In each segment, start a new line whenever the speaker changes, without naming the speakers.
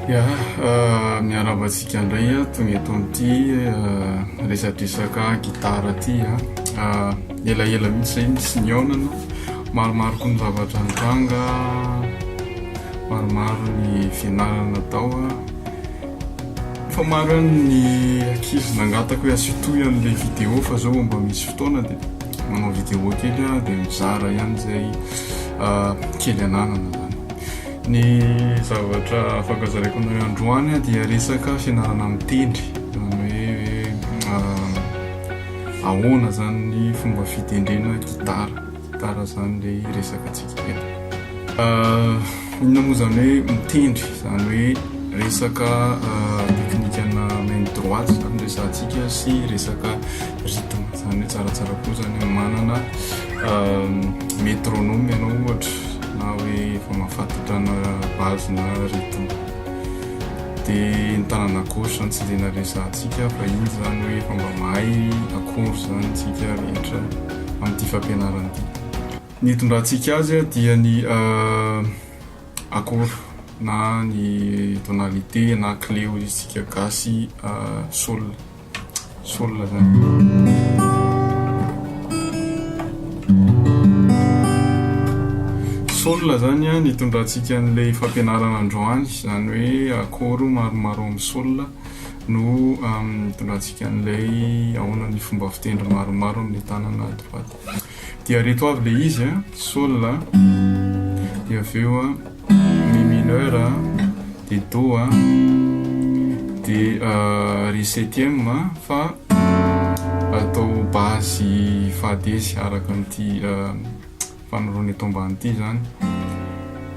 Ia, miarabantsika indray tonga eto amin'ity resadresaka gitara ty elaela mihitsy zay misy niaonana, maromaro koa ny zavatra nitranga, maromaro ny fianarana atao fa maro ny ankizy nangatako hoe asitoy an'ilay vidéo fa zao mba misy fotoana dia manao vidéo kely dia mizara ihany zay kely ananana zany. Ny zavatra afaka zaraiko anareo androany dia resaka fianarana mitendry, zany hoe ahoana zany ny fomba fitendrena gitara zany ilay resaka antsika eto. Inona moa zany hoe mitendry, zany hoe resaka teknikana main droite zany resantsika sy resaka rythme, zany hoe tsaratsara koa zany manana métronome ianao ohatra na hoe efa mahafantatra na base na rythme. Dia ny tanana gauche zany tsy dia naresantsika fa iny zany hoe efa mba mahay akory zany tsika rehetra amin'ity fampianarana ity. Ny tondratsika azy dia ny akory na ny tonalité na clé hoisitsika gasy sol zany. Sol zany ny tondratsika an'ilay fampianarana androany, zany hoe akory maromaro amin'ny sol no tondratsika an'ilay ahoana ny fomba fitendry maromaro amin'ny tanana droite. Dia reto avy le izy sol, dia aveo mi mineur, dia do, dia ré septième fa atao basy fadesy araka amin'ity fanorony eto ambany ity zany.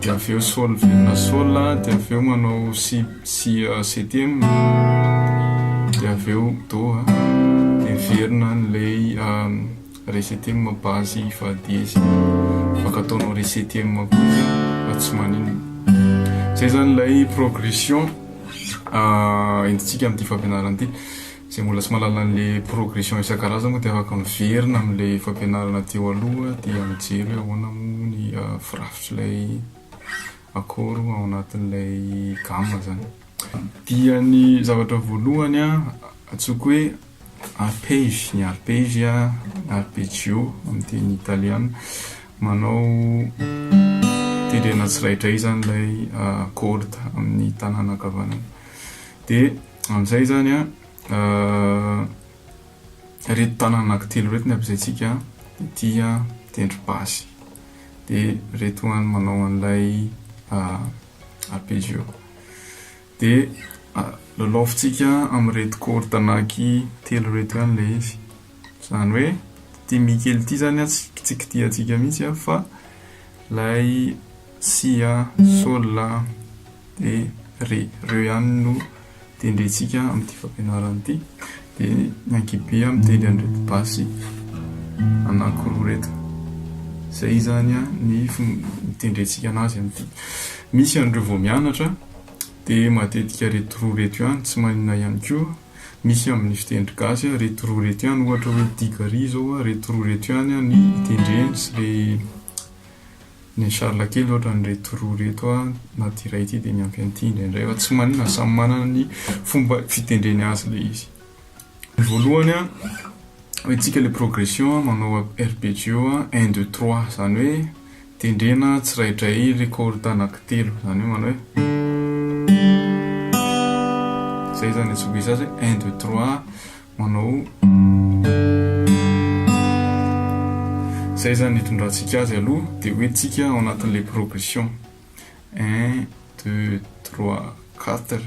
Dia aveo sol velona sol, dia aveo manao si septième, dia aveo do, dia verina n'ilay ré septième basy fadesy, afaka ataonao ré septième koa fa tsy manino. Zay zany ilay progression entintsika amin'ity fampianarana ity. Zay mbola tsy mahalala an'ilay progression isan-karazany moa dia afaka miverina amin'ilay fampianarana teo aloha dia mijery hoe ahoana moa ny firafitry akory ao anatin'ilay gamme zany. Dia ny zavatra voalohany atsoiko hoe arpège, ny arpège arpeggio amin'ny teny italiana, manao tendrena tsirairay zany ilay corde amin'ny tanana ankavanana. Dia amin'izay zany reto tanana anankitelo reto ny ampiasaintsika, dia tendry basy, dia reto any manao an'ilay arpeggio. Dia lalaofintsika amin'ny reto corde anaky telo reto ihany ilay izy, zany hoe ty mikely ity zany tsy kitihantsika mihitsy fa lay si, sol, dia ré, reo ihany no tendrentsika amin'ity fampianarana ity. Dia ny ankibe mitendry an'ireto basy anankiroa reto. Zay zany ny tendrentsika anazy amin'ity. Misy an'ireo vao mianatra dia matetika reto roa reto ihany, tsy maninona ihany koa. Misy amin'ny fitendry gasy reto roa reto ihany, ohatra hoe tigari zao reto roa reto ihany ny itendreny sy ny charla kely ohatra ny reto roa reto na ty ray ity dia miampy an'ity indraindray fa tsy maninona, samy manana ny fomba fitendreny azy le izy. Voalohany hoentsika le progression manao arpeggio 1 2 3, zany hoe tendrena tsirairay le corde anankitelo, zany hoe manao hoe zay zany atsoko izy azy 1 2 3 manao. Zay zany hitondratsika azy aloha, dia hoentsika ao anatin'ilay progression 1 2 3 4.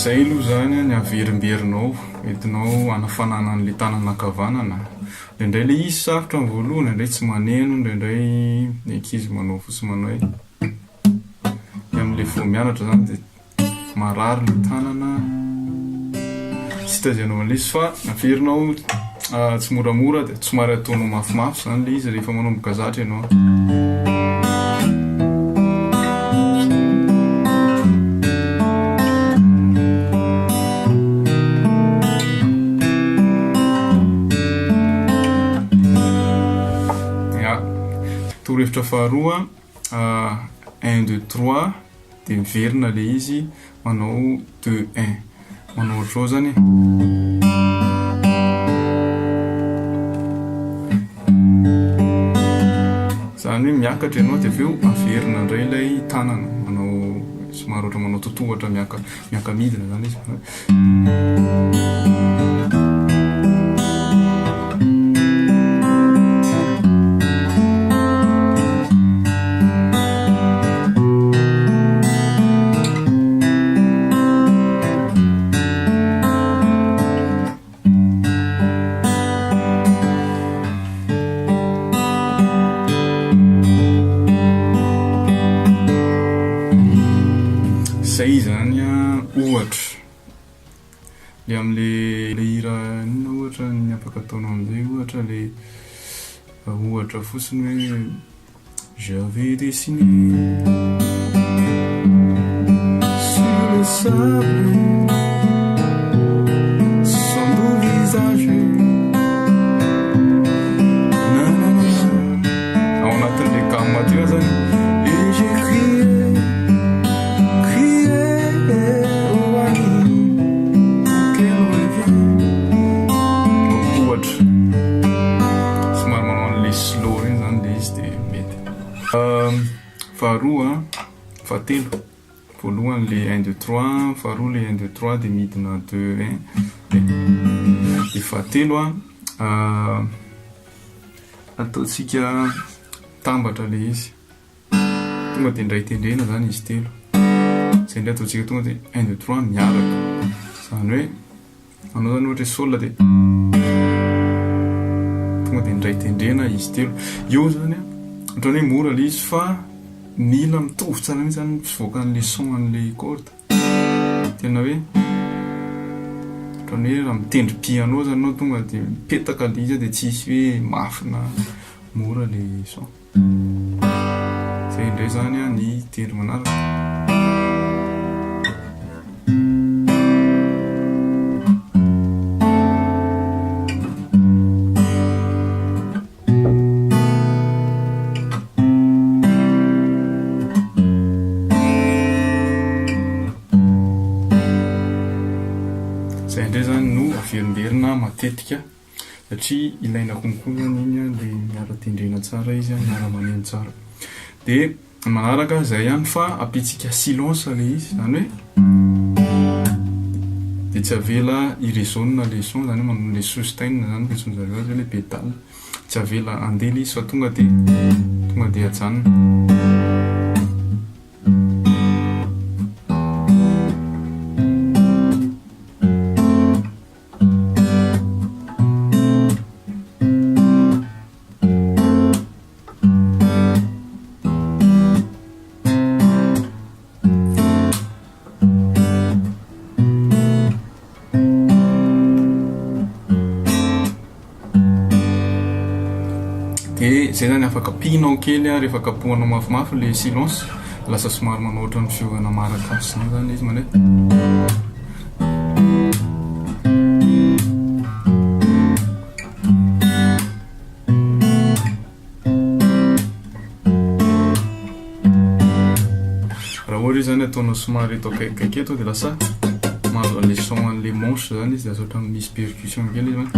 Zay aloha zany ny averimberinao entinao anafanana an'ilay tanana ankavanana. Indraindray ilay izy sarotra amin'ny voalohany, indraindray tsy maneno, indraindray ny ankizy manao fotsy manao hoe amin'ilay vao mianatra zany dia marary ny tanana, tsy tazenao an'ilay izy fa averinao tsy moramora dia somary ataonao mafimafy zany le izy rehefa manomboka zatra ianao. Torohevitra faharoa 1 2 3 dia miverina le izy manao 2 1 manao ohatr'izao zany zany hoe miakatra ianao dia aveo averina indray ilay tanana manao somary ohatra manao totohatra miaka-midina zany izy. Zay zany ohatra le am'le hira inona ohatra ny afaka ataonao amin'izay ohatra le ohatra fotsiny hoe j'avais dessiné sur le sable son beau visage ao anatin'le gamme zany et j'ai crié faharoa fahatelo voalohany le 1 2 3 faharoa le 1 2 3 dia midina 2 1 dia fahatelo ataontsika tambatra le izy tonga dia indray tendrena zany izy telo zay indray ataontsika tonga dia 1 2 3 miaraka zany hoe anao zany ohatra sola dia tonga dia indray tendrena izy telo io zany ohatrany hoe mora le izy fa mila mitovy tsara mihitsy zany mivoaka an'le son an'le corde tena hoe ohatrany hoe raha mitendry piano zany anao tonga dia mipetaka le izy dia tsisy hoe mafy na mora le son. Zay indray zany ny telo manaraka. Zay indray zany no averinderina matetika satria ilaina konkoa zany iny le miara-tendrena tsara izy miara-maneno tsara. Dia manaraka zay ihany fa ampitsika silence le izy zany hoe dia tsy avela irésonne le son zany manao le sustain zany fiantsoan'zareo azy hoe le pédale tsy avela andeha le izy fa tonga dia hajanona. Zay zany afaka pinao kely rehefa kapohanao mafimafy le silence lasa somary manao ohatra ny fiovana marakasy zany izy manety. Raha ohatra izy zany ataonao somary eto akaikikaiky eto dia lasa mahazo an'le son an'le manche zany izy dia azo ohatran'ny misy percussion kely izy zany.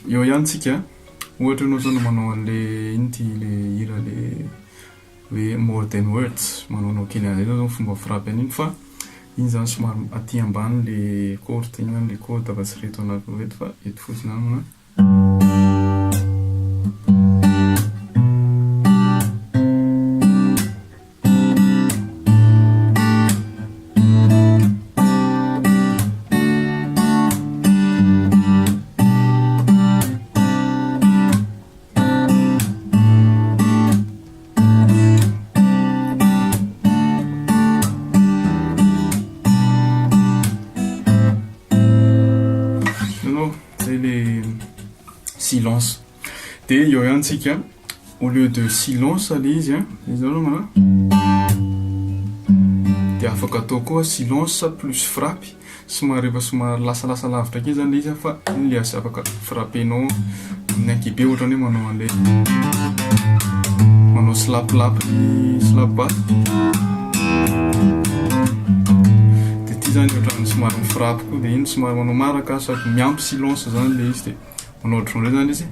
Eo ihany tsika ohatra anao zao no manao an'le inty le hira le hoe more than words manaonao kely an'izay zao zany fomba frappy an'iny fa iny zany somary aty ambany le corde iny zany le corde fa tsy reto anaky reto fa eto fotsiny zany mana. le silence. Dia eo ihany tsika au lieu de silence le izy izy aloha dia afaka atao koa silence plus frappe somary efa somary lasalasa lavitra kely zany le izy fa iny le afaka frappenao amin'ny ankibe ohatrany hoe manao slap bat dia ty zany ohatrany somary mifrappe koa dia iny somary manao maraka sady miampy silence zany le izy dia manao ohatran'izay zany izy.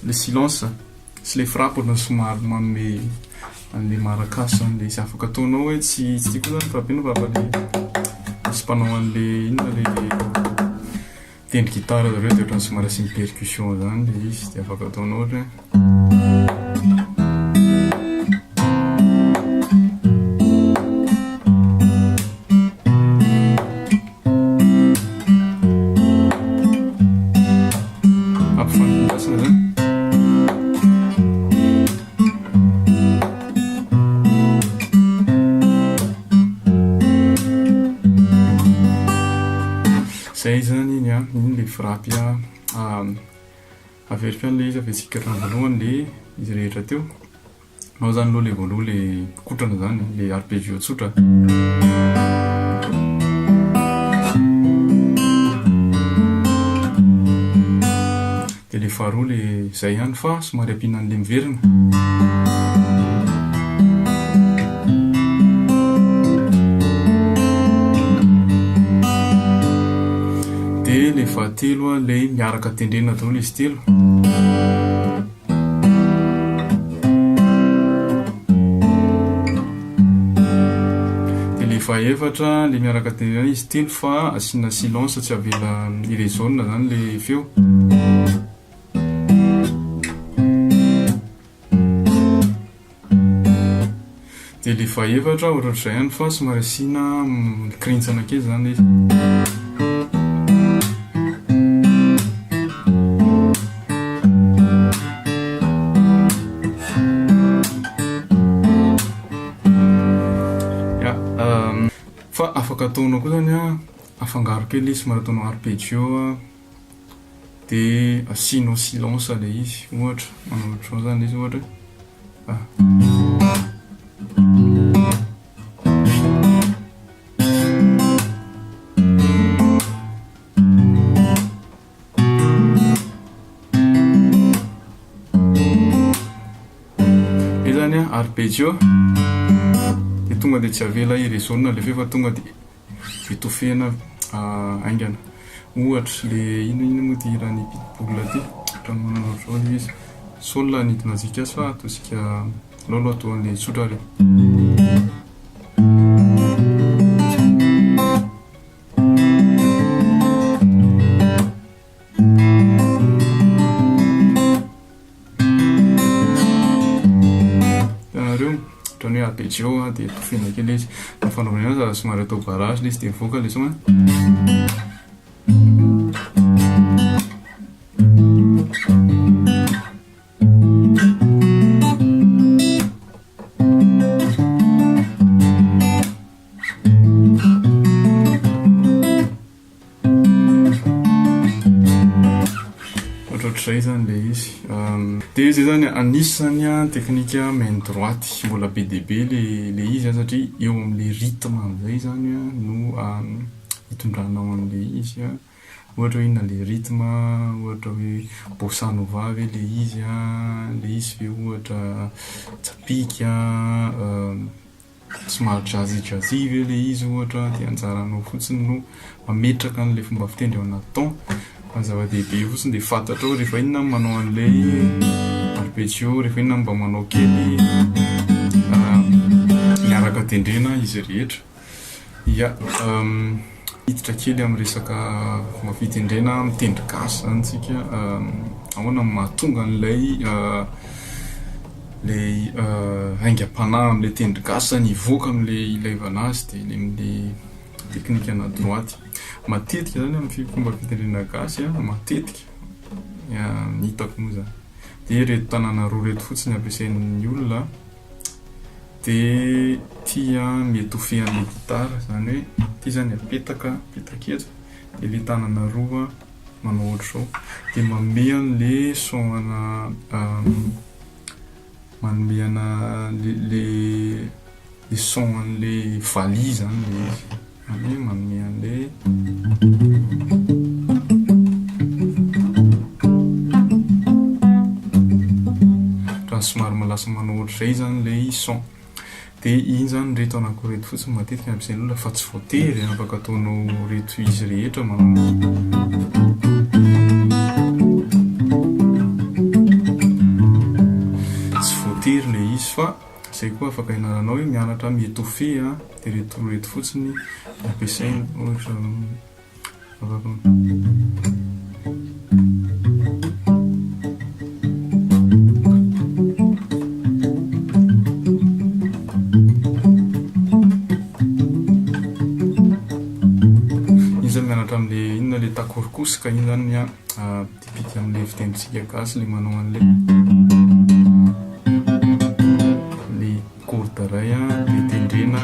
Le silence sy le frappe ohatrany somary manome an'le marakasy zany le izy afaka ataonao hoe tsy tiako zany frappenao fa le sy mpanao an'le inona le tendry gitara zareo dia ohatrany somary asiny percussion zany le izy dia afaka ataonao ohatra zay zany iny iny le frappy averiko an'le izy avetsika raha voalohany le izy rehetra teo nao zany aloha le voaloha le kotrana zany le arpeggio tsotra dia le faharoa le zay ihany fa somary ampiana an'le miverina dia le fahatelo le miaraka tendrena daholo izy telo dia le fahaefatra le miaraka tendrena izy telo fa asiana silence tsy avela irezona zany le feo dia le fahaefatra ohatr'izay ihany fa somary asiana kirintsana kely zany izy fa afaka ataonao koa zany afangaro kely izy somary ataonao arpeggio dia asianao silence le izy ohatra manao ohatrao zany izy ohatra io zany arpeggio dia tonga dia tsy avela irezona le feo fa tonga dia fitofena aingana ohatra le ino moa ty raha ny pitbull ty ohatrany manao ohatrao le izy solona nidina antsika azy fa ataosika lolo atao an'le tsotra re ohatrany hoe arpeggio dia tofena kely izy fanaovana azy somary atao barrage le izy dia mivoaka le soma ohatr'izay zany le izy dia zay zany anisany teknika main droite mbola be dia be le izy satria eo amin'le rythme amin'izay zany no hitondranao an'le izy ohatra hoe inona le rythme ohatra hoe bossa nova ve le izy ve ohatra tsapika somary jazzy ve le izy ohatra dia anjaranao fotsiny no mametraka an'le fomba fitendry ao anaty temps zava-dehibe fotsiny dia fantatrao rehefa inona manao an'le arpeggio rehefa inona mba manao kely miaraka tendrena izy rehetra hiditra kely amin'ny resaka fomba fitendrena mitendry gasy zany tsika ahoana mahatonga an'ilay le haingam-panahy amin'le tendry gasy zany ivoaka amin'le ilaivana azy dia le amin'le teknika na droity. Matetika zany amin'ny fomba fitendrena gasy matetika hitako moa zany dia reto tanàna roa reto fotsiny ampiasain'ny olona dia tia mietofeha an'le gitara, zany hoe tia zany apetaka eto dia le tanàna roa manao ohatra zao dia manome an'le son ana manome ana le son an'le vali zany le izy manome an'le raha somary malasa manao ohatr'izay zany le son dia iny zany reto anankireto fotsiny matetika ampiasain'ny olona fa tsy voatery afaka ataonao reto izy rehetra tsy voatery le izy fa zay koa afaka inaranao hoe mianatra mietofé dia reto fotsiny ampiasaina ohatra afaka amin'le inona le takorikosika iny zany tipika amin'le fitendritsika gasy le manao an'le corde ray le tendrena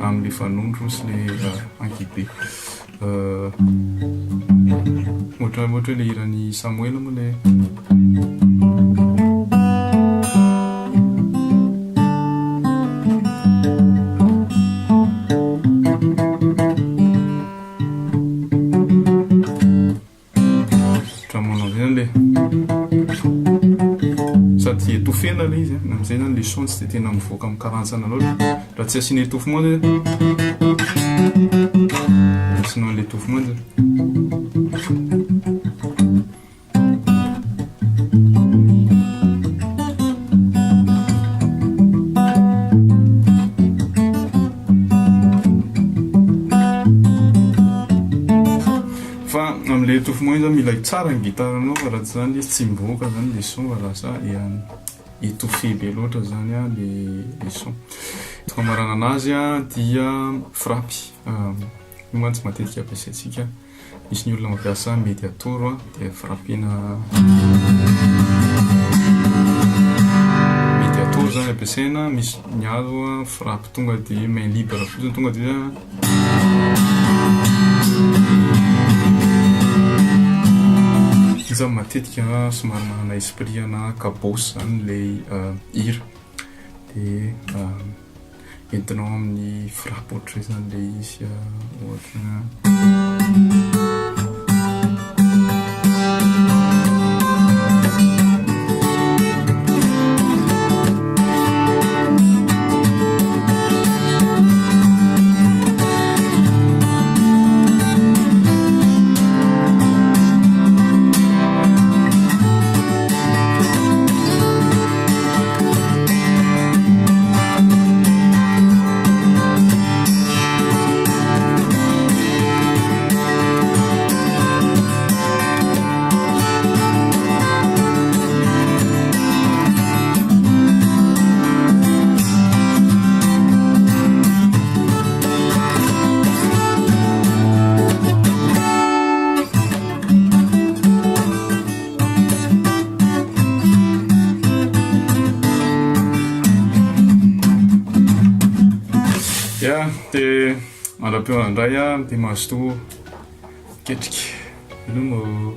amin'le fanondro sy le ankibe ohatra le hiran'ny Samuel moa le sady etofena le izy amizay zany le son tsy dia tena mivoaka amin'ny karantsana loatra raha tsy asiana étouffement zany asinao an'le étouffement zany fa amin'le étouffement iny zany mila tsara ny gitaranao fa raha tsy zany izy tsy mivoaka zany le son lasa étouffé be loatra zany le son. Famarana anazy dia frappy io mantsy matetika ampiasaintsika misy ny olona mampiasa médiator dia frappena médiator zany ampiasaina, misy ny azo frappy tonga dia main libre fotsiny tonga dia izy matetika somary manana esprit ana kabosy zany le hira dia entinao amin'ny frappy ohatra zany le izy ohatra dia mandrapeo andray dia mahazo to ketrika ilomo